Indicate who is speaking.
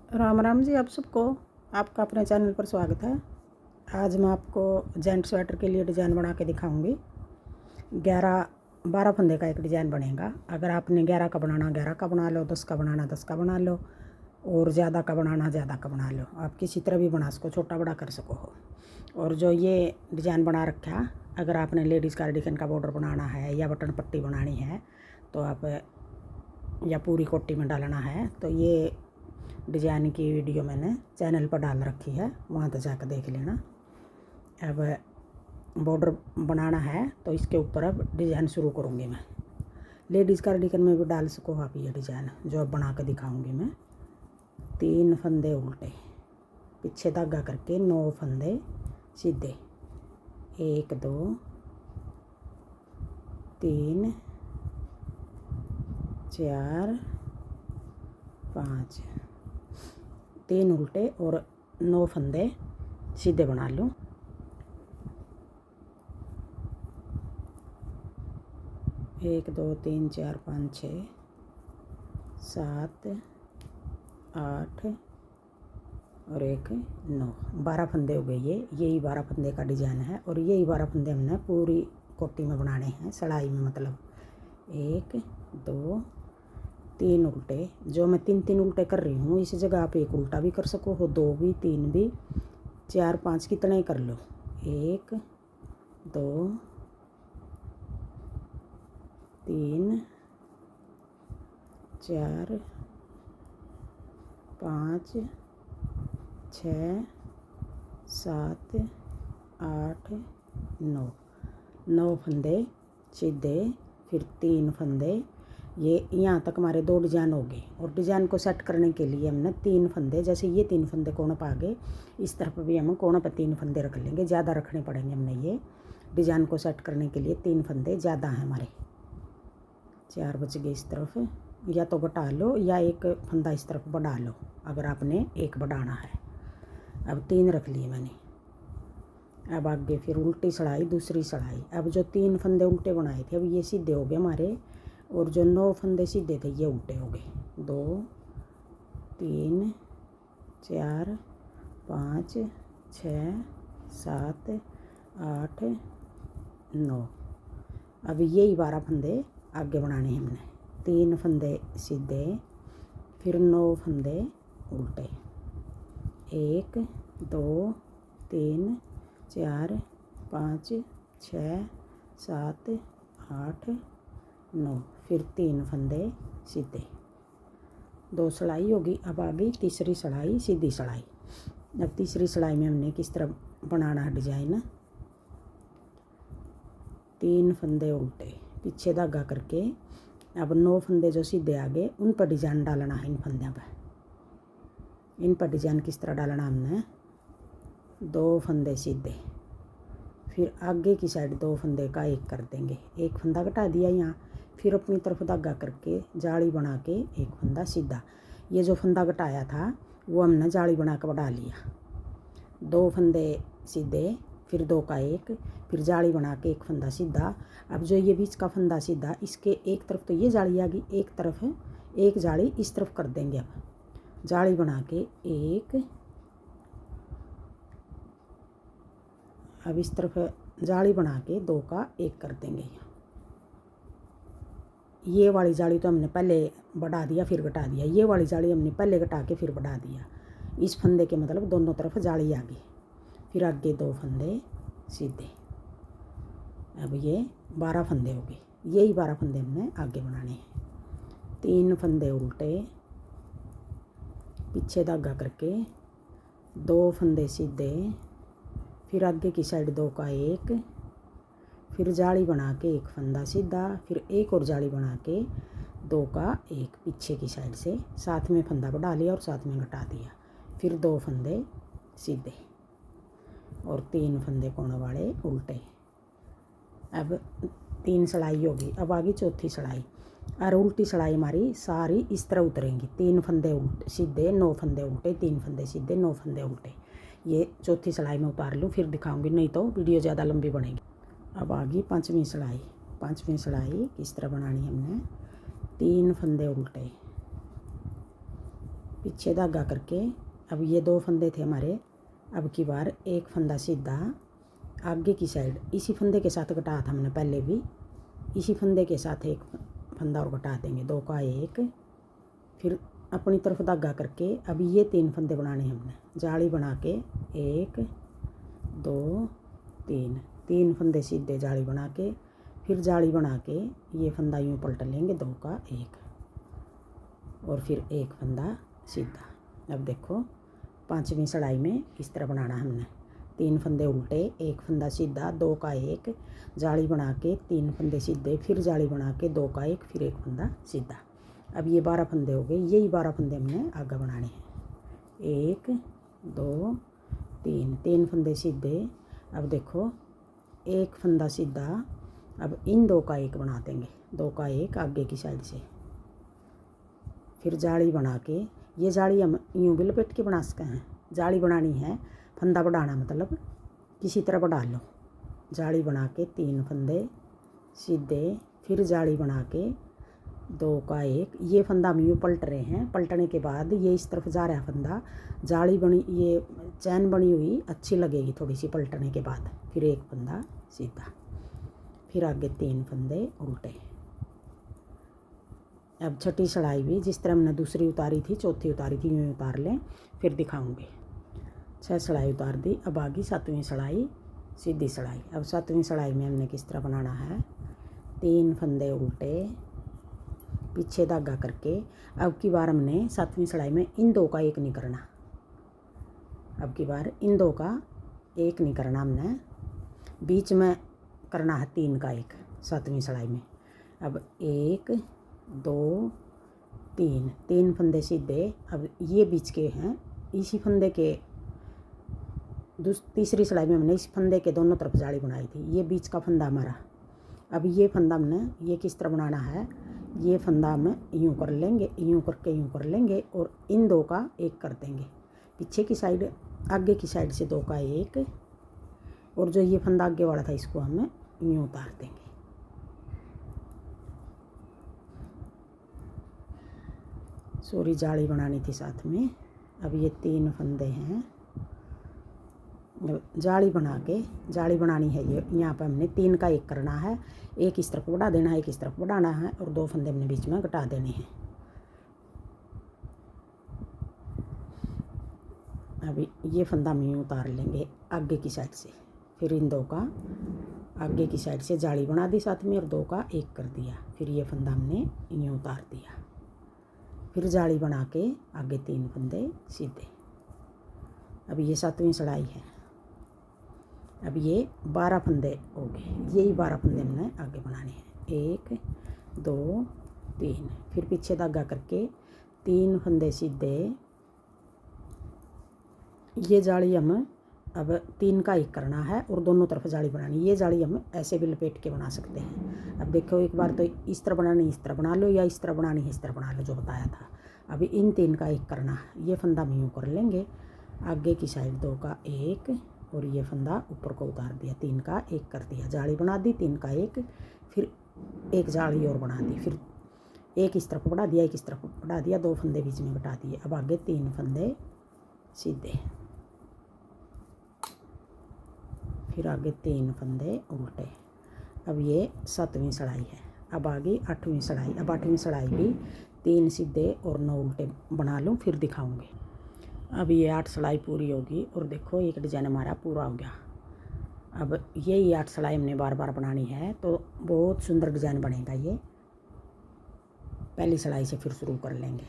Speaker 1: राम राम जी आप सबको। आपका अपने चैनल पर स्वागत है। आज मैं आपको जेंट स्वेटर के लिए डिज़ाइन बना के दिखाऊंगी। 12 फंदे का एक डिज़ाइन बनेगा। अगर आपने 11 का बनाना 11 का बना लो, 10 का बनाना 10 का बना लो, और ज़्यादा का बनाना ज़्यादा का बना लो। आप किसी तरह भी बना सको, छोटा बड़ा कर सको हो। और जो ये डिज़ाइन बना रखा, अगर आपने लेडीज़ कार्डिगन का बॉर्डर बनाना है या बटन पट्टी बनानी है तो आप, या पूरी कोटी में डालना है तो ये डिज़ाइन की वीडियो मैंने चैनल पर डाल रखी है, वहाँ तो जाकर देख लेना। अब बॉर्डर बनाना है तो इसके ऊपर अब डिज़ाइन शुरू करूँगी मैं। लेडीज़ कार्डिगन में भी डाल सको आप ये डिज़ाइन जो अब बना कर दिखाऊँगी मैं। 3 फंदे उल्टे, पीछे धागा करके 9 फंदे सीधे, 1 2 3 4 5, 3 उल्टे और 9 फंदे सीधे बना लो। 1 2 3 4 5 6 7 8 और 1 9, 12 फंदे हो गए। यही 12 फंदे का डिज़ाइन है और यही 12 फंदे हमने पूरी कोटी में बनाने हैं, सिलाई में। मतलब 1 2 3 उल्टे, जो मैं 3 उल्टे कर रही हूँ, इस जगह आप 1 उल्टा भी कर सको हो, 2 भी, 3 भी, 4 5 कितने ही कर लो। 1 2 3 4 5 6 7 8 9 फंदे सीधे, फिर 3 फंदे। ये यहाँ तक हमारे 2 डिज़ाइन हो गए। और डिज़ाइन को सेट करने के लिए हमने 3 फंदे, जैसे ये 3 फंदे कोण पर आ गए, इस तरफ भी हम कोण पर 3 फंदे रख लेंगे। ज़्यादा रखने पड़ेंगे हमने ये डिज़ाइन को सेट करने के लिए। 3 फंदे ज़्यादा हैं हमारे, 4 बच गए इस तरफ। या तो घटा लो या एक फंदा इस तरफ बढ़ा लो अगर आपने एक बढ़ाना है। अब 3 रख लिए मैंने। अब आगे फिर उल्टी सड़ाई, दूसरी सड़ाई। अब जो 3 फंदे उल्टे बनाए थे अब ये सीधे हो गए हमारे, और जो 9 फंदे सीधे थे ये उल्टे हो गए। 2 3 4 5 6 7 8 9। अब यही 12 फंदे आगे बनाने हैं हमने। 3 फंदे सीधे, फिर 9 फंदे उल्टे। 1 2 3 4 5 6 7 8 9, फिर 3 फंदे सीधे, 2 सड़ाई होगी। अब आ गई तीसरी सड़ाई, सीधी सड़ाई। अब तीसरी सड़ाई में हमने किस तरह बनाना है डिज़ाइन। 3 फंदे उल्टे, पीछे धागा करके अब 9 फंदे जो सीधे आ गए उन पर डिज़ाइन डालना है। इन फंदों पर, इन पर डिज़ाइन किस तरह डालना हमने। 2 फंदे सीधे, फिर आगे की साइड 2 फंदे का एक कर देंगे। एक फंदा घटा दिया यहाँ, फिर अपनी तरफ धागा करके जाली बना के एक फंदा सीधा। ये जो फंदा घटाया था वो हमने जाली बना कर बढ़ा लिया। 2 फंदे सीधे, फिर 2 का एक, फिर जाली बना के एक फंदा सीधा। अब जो ये बीच का फंदा सीधा, इसके एक तरफ तो ये जाली आ गई, एक तरफ एक जाली इस तरफ कर देंगे। अब जाली बना के एक, अब इस तरफ जाली बना के 2 का एक कर देंगे। ये वाली जाली तो हमने पहले बढ़ा दिया फिर घटा दिया, ये वाली जाली हमने पहले घटा के फिर बढ़ा दिया। इस फंदे के मतलब दोनों तरफ जाली आ गई। फिर आगे 2 फंदे सीधे। अब ये 12 फंदे हो गए। यही 12 फंदे हमने आगे बनाने हैं। 3 फंदे उल्टे, पीछे धागा करके 2 फंदे सीधे, फिर आगे की साइड 2 का एक, फिर जाली बना के एक फंदा सीधा, फिर एक और जाली बना के 2 का एक पीछे की साइड से, साथ में फंदा बढ़ा लिया और साथ में घटा दिया। फिर 2 फंदे सीधे और 3 फंदे कोण वाले उल्टे। अब 3 सड़ाई होगी। अब आ गई चौथी सड़ाई, और उल्टी सड़ाई हमारी सारी इस तरह उतरेंगी। 3 फंदे उल्टे सीधे, 9 फंदे उल्टे, 3 फंदे सीधे, 9 फंदे उल्टे। ये चौथी सड़ाई में उतार लूँ फिर दिखाऊंगी, नहीं तो वीडियो ज़्यादा लंबी बनेगी। अब आ गई 5वीं सड़ाई। 5वीं सड़ाई किस तरह बनानी हमने। 3 फंदे उल्टे, पीछे धागा करके अब ये 2 फंदे थे हमारे, अब की बार एक फंदा सीधा आगे की साइड इसी फंदे के साथ घटाया था हमने पहले भी, इसी फंदे के साथ एक फंदा और घटा देंगे, 2 का 1, फिर अपनी तरफ धागा करके अब ये 3 फंदे बनाने हमने, जाली बना के 1 2 3, 3 फंदे सीधे जाली बना के, फिर जाली बना के ये फंदा यूँ पलट लेंगे, 2 का 1 और फिर एक फंदा सीधा। अब देखो 5वीं सड़ाई में इस तरह बनाना हमने, 3 फंदे उल्टे, एक फंदा सीधा, 2 का 1, जाली बना के 3 फंदे सीधे, फिर जाली बना के 2 का 1, फिर एक फंदा सीधा। अब ये 12 फंदे हो गए, यही 12 फंदे हमने आगे बनाने हैं, 1 2 3, 3 फंदे सीधे। अब देखो एक फंदा सीधा, अब इन 2 का 1 बना देंगे, 2 का 1 आगे की साइड से, फिर जाली बना के ये जाली हम यूँ भी लपेट के बना सकते हैं, जाली बनानी है फंदा बढ़ाना मतलब किसी तरह बढ़ा लो, जाली बना के 3 फंदे सीधे, फिर जाली बना के 2 का 1, ये फंदा हम यूँ पलट रहे हैं, पलटने के बाद ये इस तरफ जा रहा है फंदा, जाली बनी ये चैन बनी हुई अच्छी लगेगी थोड़ी सी पलटने के बाद, फिर एक फंदा सीधा, फिर आगे 3 फंदे उल्टे। अब छठी सड़ाई भी जिस तरह हमने दूसरी उतारी थी, चौथी उतारी थी, यूँ उतार लें, फिर दिखाऊंगी। 6 सड़ाई उतार दी, अब आगी 7वीं सड़ाई सीधी सड़ाई। अब 7वीं सड़ाई में हमने किस तरह बनाना है, 3 फंदे उल्टे, पीछे धागा करके, अब की बार हमने 7वीं सड़ाई में इन 2 का 1 नहीं करना, अब की बार इन 2 का 1 नहीं करना हमने, बीच में करना है 3 का 1 7वीं सड़ाई में। अब 1 2 3, 3 फंदे सीधे, अब ये बीच के हैं, इसी फंदे के तीसरी सड़ाई में हमने इस फंदे के दोनों तरफ जाली बनाई थी, ये बीच का फंदा हमारा। अब ये फंदा हमने ये किस तरह बनाना है, ये फंदा हम यूँ कर लेंगे, यूँ करके यूँ कर लेंगे और इन 2 का 1 कर देंगे, पीछे की साइड आगे की साइड से 2 का 1, और जो ये फंदा आगे वाला था इसको हम यूँ उतार देंगे। सॉरी जाली बनानी थी साथ में। अब ये 3 फंदे हैं, जाली बना के, जाली बनानी है ये, यहाँ पर हमने 3 का 1 करना है, एक इस तरफ बढ़ा देना है, एक इस तरफ बढ़ाना है, और 2 फंदे हमने बीच में घटा देने हैं। अभी ये फंदा हम यूँ उतार लेंगे आगे की साइड से, फिर इन 2 का आगे की साइड से जाली बना दी साथ में और 2 का 1 कर दिया, फिर ये फंदा हमने यूँ उतार दिया, फिर जाली बना के आगे 3 फंदे सीधे। अब ये 7वीं सड़ाई है, अब ये 12 फंदे हो गए, यही 12 फंदे हमने आगे बनाने हैं, 1 2 3, फिर पीछे धागा करके 3 फंदे सीधे, ये जाली हम अब 3 का 1 करना है और दोनों तरफ जाली बनानी, ये जाली हम ऐसे भी लपेट के बना सकते हैं। अब देखो एक बार तो इस तरह बनानी, इस तरह बना लो, या इस तरह बनानी है इस तरह बना लो जो बताया था। अभी इन 3 का 1 करना है, ये फंदा हम यूँ कर लेंगे, आगे की साइड 2 का 1 और ये फंदा ऊपर को उतार दिया, 3 का 1 कर दिया, जाली बना दी 3 का 1, फिर एक जाली और बना दी, फिर एक इस तरफ बढ़ा दिया, एक इस तरफ बढ़ा दिया, 2 फंदे बीच में घटा दिए। अब आगे 3 फंदे सीधे, फिर आगे 3 फंदे उल्टे। अब ये 7वीं सड़ाई है। अब आगे 8वीं सड़ाई। अब 8वीं सड़ाई भी 3 सीधे और 9 उल्टे बना लूँ, फिर दिखाऊंगी। अब ये 8 सड़ाई पूरी होगी और देखो एक डिजाइन हमारा पूरा हो गया। अब यही 8 सड़ाई हमने बार बार बनानी है तो बहुत सुंदर डिजाइन बनेगा ये। पहली सड़ाई से फिर शुरू कर लेंगे।